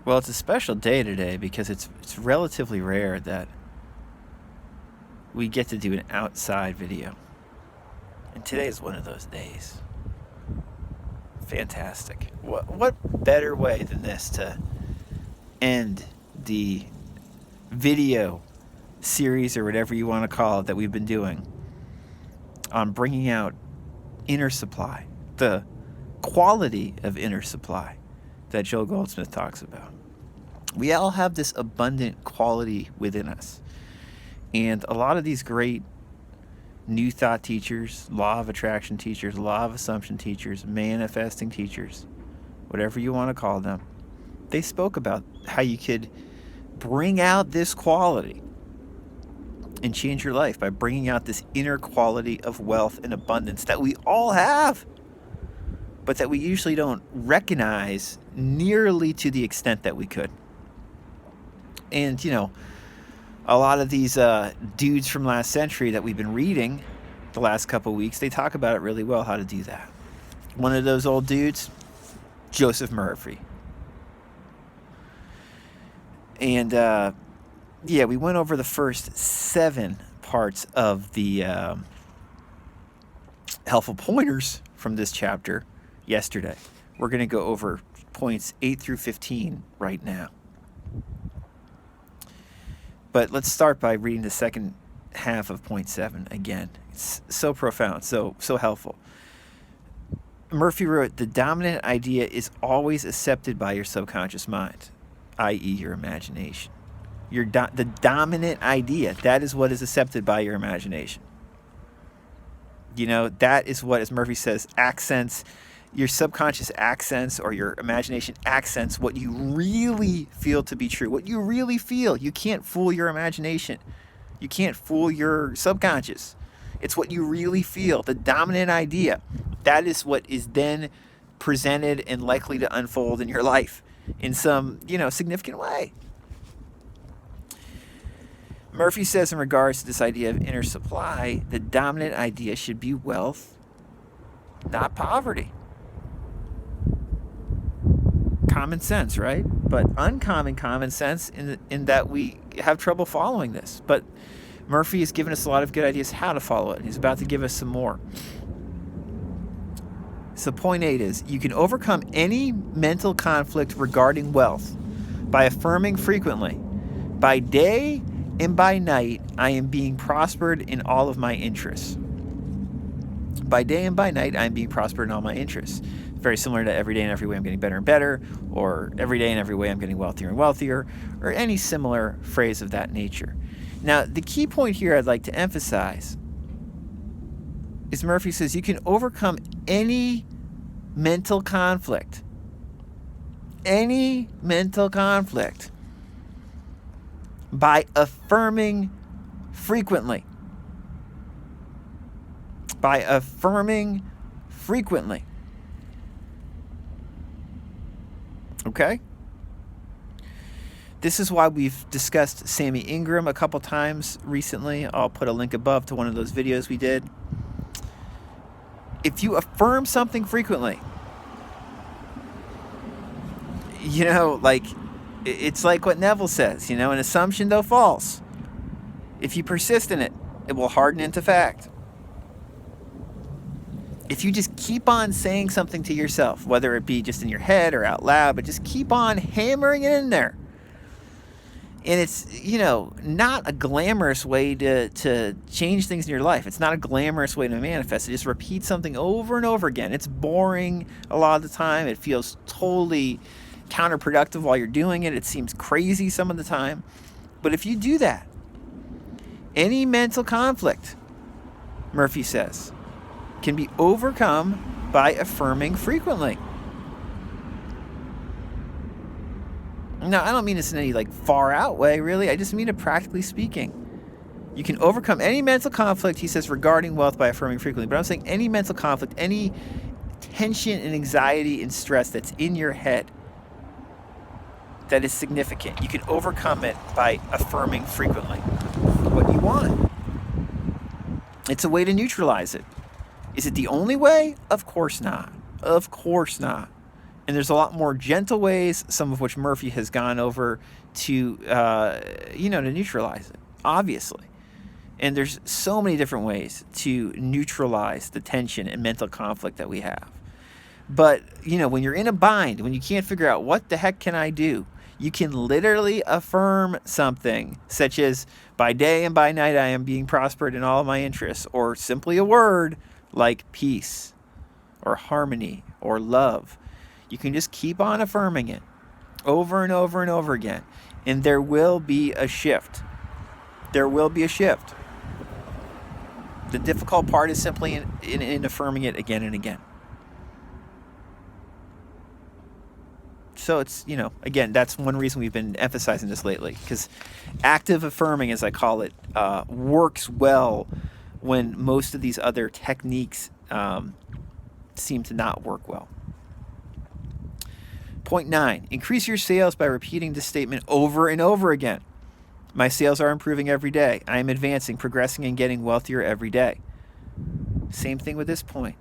Well, it's a special day today because it's relatively rare that we get to do an outside video. And today is one of those days. Fantastic. What better way than this to end the video series or whatever you want to call it that we've been doing on bringing out inner supply, the quality of inner supply that Joel Goldsmith talks about. We all have this abundant quality within us. And a lot of these great New Thought teachers, Law of Attraction teachers, Law of Assumption teachers, manifesting teachers, whatever you want to call them, they spoke about how you could bring out this quality and change your life by bringing out this inner quality of wealth and abundance that we all have, but that we usually don't recognize nearly to the extent that we could. And, you know, a lot of these dudes from last century that we've been reading the last couple of weeks, they talk about it really well, how to do that. One of those old dudes, Joseph Murphy. And, yeah, we went over the first 7 parts of the helpful pointers from this chapter yesterday. We're going to go over points 8 through 15 right now. But let's start by reading the second half of point 7 again. It's so profound, so helpful. Murphy wrote, the dominant idea is always accepted by your subconscious mind, i.e. your imagination. The dominant idea, that is what is accepted by your imagination. You know, that is what, as Murphy says, accents, your subconscious accents or your imagination accents what you really feel to be true, what you really feel. You can't fool your imagination. You can't fool your subconscious. It's what you really feel, the dominant idea. That is what is then presented and likely to unfold in your life in some, significant way. Murphy says in regards to this idea of inner supply, the dominant idea should be wealth, not poverty. Common sense, right? But uncommon common sense in that we have trouble following this. But Murphy has given us a lot of good ideas how to follow it, and he's about to give us some more. So point 8 is, you can overcome any mental conflict regarding wealth by affirming frequently, by day and by night, I am being prospered in all of my interests. By day and by night, I am being prospered in all my interests. Very similar to every day and every way I'm getting better and better, or every day and every way I'm getting wealthier and wealthier, or any similar phrase of that nature. Now, the key point here I'd like to emphasize is Murphy says you can overcome any mental conflict. Any mental conflict by affirming frequently. By affirming frequently. Okay? This is why we've discussed Sammy Ingram a couple times recently. I'll put a link above to one of those videos we did. If you affirm something frequently, it's like what Neville says, an assumption though false. If you persist in it, it will harden into fact. If you just keep on saying something to yourself, whether it be just in your head or out loud, but just keep on hammering it in there. And it's, not a glamorous way to change things in your life. It's not a glamorous way to manifest it. Just repeat something over and over again. It's boring a lot of the time. It feels totally counterproductive while you're doing it. It seems crazy some of the time. But if you do that, any mental conflict, Murphy says, can be overcome by affirming frequently. Now, I don't mean this in any far out way, really. I just mean it practically speaking. You can overcome any mental conflict, he says, regarding wealth by affirming frequently. But I'm saying any mental conflict, any tension and anxiety and stress that's in your head that is significant, you can overcome it by affirming frequently what you want. It's a way to neutralize it. Is it the only way? Of course not. Of course not. And there's a lot more gentle ways, some of which Murphy has gone over to, to neutralize it, obviously. And there's so many different ways to neutralize the tension and mental conflict that we have. But, when you're in a bind, when you can't figure out what the heck can I do, you can literally affirm something such as, by day and by night I am being prospered in all of my interests, or simply a word like peace or harmony or love. You can just keep on affirming it over and over and over again, and there will be a shift. There will be a shift. The difficult part is simply in affirming it again and again. So it's, again, that's one reason we've been emphasizing this lately, because active affirming, as I call it, works well when most of these other techniques seem to not work well. Point 9, increase your sales by repeating this statement over and over again. My sales are improving every day. I am advancing, progressing, and getting wealthier every day. Same thing with this point.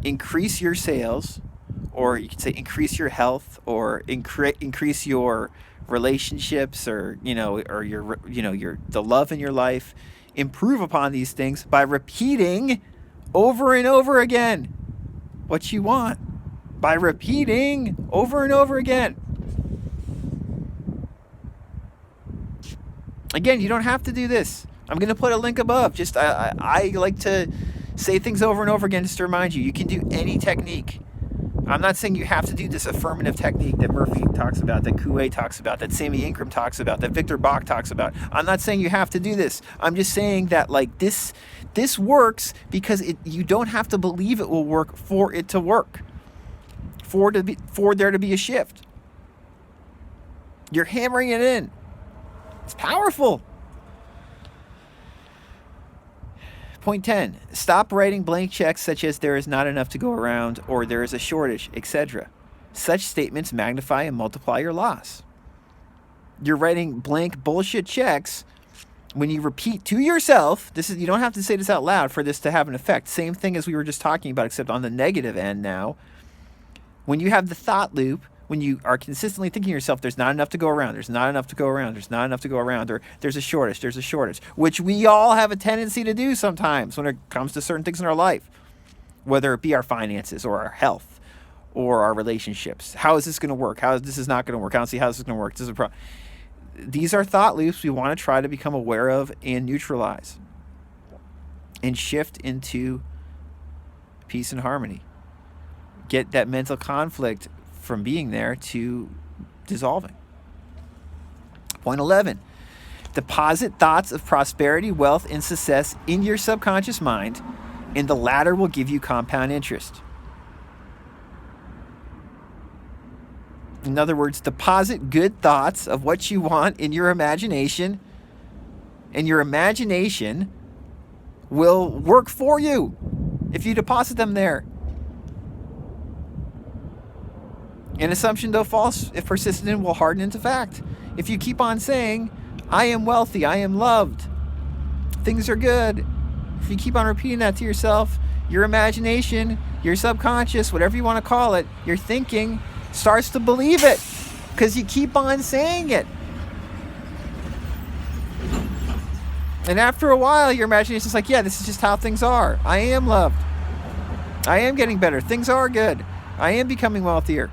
Increase your sales, or you could say increase your health, or increase your relationships, or your the love in your life. Improve upon these things by repeating over and over again what you want. By repeating over and over again. Again, you don't have to do this. I'm going to put a link above. Just I like to say things over and over again just to remind you. You can do any technique. I'm not saying you have to do this affirmative technique that Murphy talks about, that Coué talks about, that Sammy Ingram talks about, that Victor Bach talks about. I'm not saying you have to do this. I'm just saying that this works because you don't have to believe it will work for it to work. For there to be a shift. You're hammering it in. It's powerful. Point 10. Stop writing blank checks such as there is not enough to go around or there is a shortage, etc. Such statements magnify and multiply your loss. You're writing blank bullshit checks when you repeat to yourself. You don't have to say this out loud for this to have an effect. Same thing as we were just talking about, except on the negative end now. When you have the thought loop, when you are consistently thinking to yourself, there's not enough to go around, there's not enough to go around, there's not enough to go around, or there's a shortage, which we all have a tendency to do sometimes when it comes to certain things in our life, whether it be our finances or our health or our relationships. How is this going to work? This is not going to work. I don't see how this is going to work. This is a problem. These are thought loops we want to try to become aware of and neutralize and shift into peace and harmony. Get that mental conflict from being there to dissolving. Point 11. Deposit thoughts of prosperity, wealth, and success in your subconscious mind, and the latter will give you compound interest. In other words, deposit good thoughts of what you want in your imagination, and your imagination will work for you if you deposit them there. An assumption, though false, if persisted in, will harden into fact. If you keep on saying, I am wealthy, I am loved, things are good, if you keep on repeating that to yourself, your imagination, your subconscious, whatever you want to call it, your thinking starts to believe it because you keep on saying it. And after a while, your imagination is like, yeah, this is just how things are. I am loved. I am getting better. Things are good. I am becoming wealthier.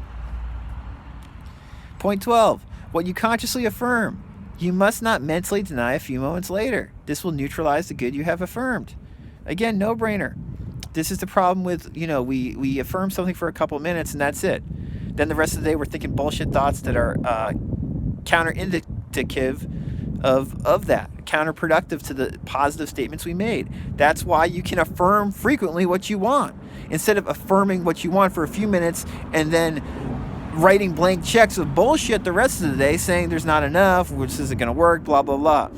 Point 12. What you consciously affirm, you must not mentally deny a few moments later. This will neutralize the good you have affirmed. Again, no-brainer. This is the problem with, we affirm something for a couple minutes and that's it. Then the rest of the day we're thinking bullshit thoughts that are counterindicative of that, counterproductive to the positive statements we made. That's why you can affirm frequently what you want. Instead of affirming what you want for a few minutes and then writing blank checks of bullshit the rest of the day saying there's not enough, which isn't going to work, blah, blah, blah.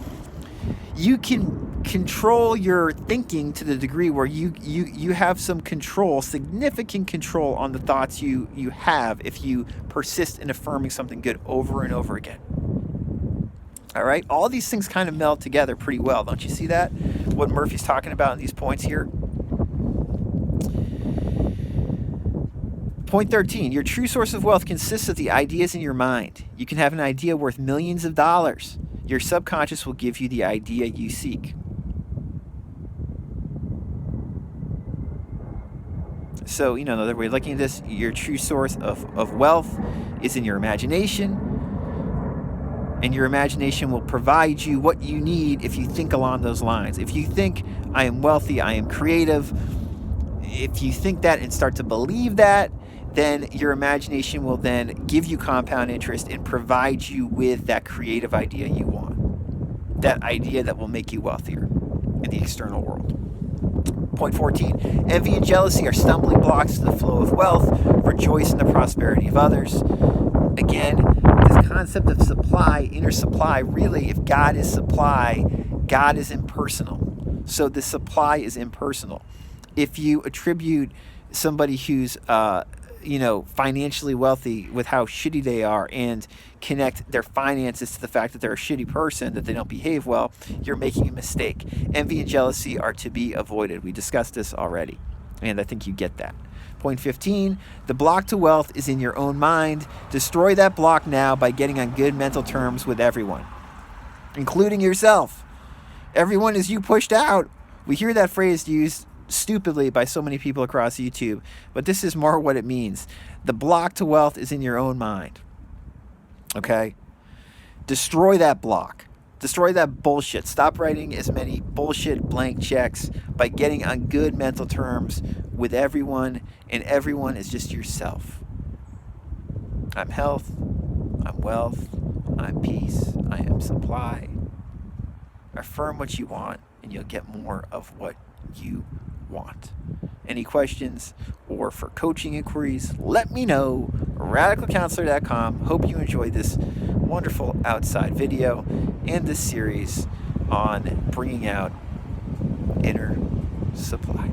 You can control your thinking to the degree where you have some control, significant control on the thoughts you have if you persist in affirming something good over and over again. All right? All these things kind of meld together pretty well. Don't you see that? What Murphy's talking about in these points here? Point 13, your true source of wealth consists of the ideas in your mind. You can have an idea worth millions of dollars. Your subconscious will give you the idea you seek. So, another way of looking at this, your true source of wealth is in your imagination. And your imagination will provide you what you need if you think along those lines. If you think, I am wealthy, I am creative, if you think that and start to believe that, then your imagination will then give you compound interest and provide you with that creative idea you want. That idea that will make you wealthier in the external world. Point 14, envy and jealousy are stumbling blocks to the flow of wealth. Rejoice in the prosperity of others. Again, this concept of supply, inner supply, really, if God is supply, God is impersonal. So the supply is impersonal. If you attribute somebody who's financially wealthy with how shitty they are and connect their finances to the fact that they're a shitty person, that they don't behave well, you're making a mistake. Envy and jealousy are to be avoided. We discussed this already, and I think you get that. Point 15, the block to wealth is in your own mind. Destroy that block now by getting on good mental terms with everyone, including yourself. Everyone is you pushed out. We hear that phrase used stupidly by so many people across YouTube, but this is more what it means. The block to wealth is in your own mind. Okay? Destroy that block. Destroy that bullshit. Stop writing as many bullshit blank checks by getting on good mental terms with everyone, and everyone is just yourself. I'm health. I'm wealth. I'm peace. I am supply. Affirm what you want, and you'll get more of what you want. Any questions or for coaching inquiries, let me know. RadicalCounselor.com. Hope you enjoyed this wonderful outside video and this series on bringing out inner supply.